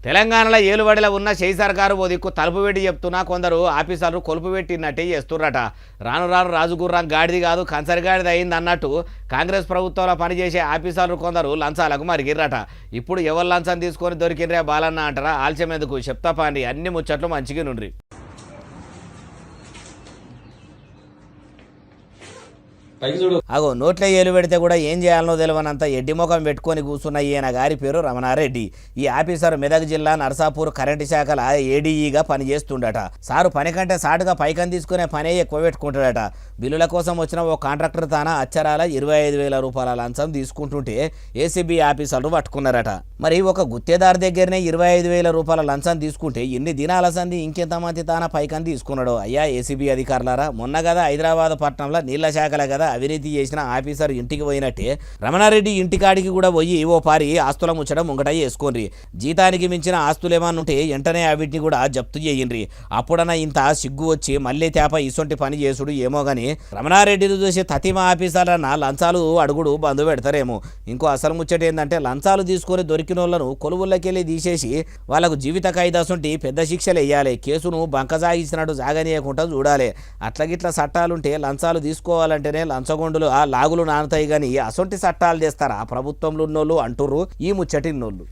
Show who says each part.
Speaker 1: తెలంగాణలో ఏలుబడిలో ఉన్న చేయి సర్కారు ఓ దిక్కు తలుపు పెట్టి చెప్తున్నా కొందరు ఆఫీసర్లు కొలుపు పెట్టినట్టే చేస్తుర్రట. రాను రాను రాజుగుర్రం గాడిది కాదు కంచరిగాడిది అయింది అన్నట్టు కాంగ్రెస్ ప్రభుత్వంలో పనిచేసే ఆఫీసర్లు కొందరు లంచాలకు మరిగిర్రట. ఇప్పుడు ఎవరు లంచం తీసుకొని దొరికినరే బాలన్న అంటారా? ఆలస్యం ఎందుకు చెప్తా పాండి, అన్ని ముచ్చట్లు మంచిగా నుండ్రి. అగో నోట్లో ఏలు పెడితే కూడా ఏం చేయాలనో తెలియనంత ఎడ్డి ముఖం పెట్టుకొని కూర్చున్న ఈయన గారి పేరు రమణారెడ్డి. ఈ ఆఫీసర్ మెదక్ జిల్లా నర్సాపూర్ కరెంటు శాఖల ఏడీఈగా పనిచేస్తుండట. సారు పని కంటే సాటుగా పైకం తీసుకునే పనే ఎక్కువ పెట్టుకుంటాడట. బిల్లుల కోసం వచ్చిన ఓ కాంట్రాక్టర్ తాన అచ్చరాల 25,000 రూపాయల లంచం తీసుకుంటుంటే ఏసీబీ ఆఫీసర్లు పట్టుకున్నారట. మరి ఒక గుత్తేదారు దగ్గరనే 25,000 రూపాయల లంచం తీసుకుంటే ఎన్ని దినాల సంది ఇంకెంతమంది తాన పైకం తీసుకున్నాడో. అయ్యా ఏసీబీ అధికారులారా, మొన్న కదా హైదరాబాద్ పట్టణంలో నీళ్ల శాఖల కదా అవినీతి చేసిన ఆఫీసర్ ఇంటికి పోయినట్టే రమణారెడ్డి ఇంటికాడికి కూడా పోయి ఓ పారి ఆస్తుల ముచ్చడం ముంగట చేసుకోండి. జీతానికి మించిన ఆస్తులు ఏమన్నా ఉంటే వెంటనే వీటిని కూడా జప్తు చేయండి. అప్పుడన్నా ఇంత సిగ్గు వచ్చి మళ్ళీ తేప ఇసొంటి పని చేసుడు ఏమో గాని రమణారెడ్డిని చూసి తతిమ ఆఫీసర్లన్న లంచాలు అడుగుడు బంధు పెడతారేమో. ఇంకో అసలు ముచ్చట ఏంటంటే లంచాలు తీసుకొని దొరికిన వాళ్ళను కొలువుల్లోకెళ్ళి తీసేసి వాళ్ళకు జీవిత ఖైదాసుంటి పెద్ద శిక్షలు వేయాలి. కేసును బంకజాగిచ్చినట్టు జాగనీయకుండా చూడాలి. అట్లగిట్ల చట్టాలుంటే లంచాలు తీసుకోవాలంటేనే లంచగొండులు ఆ లాగులు నానుతాయి. కానీ అసొంటి చట్టాలు చేస్తారా ప్రభుత్వంలో ఉన్నోళ్ళు అంటుర్రు ఈ ముచ్చటిన్నోళ్ళు.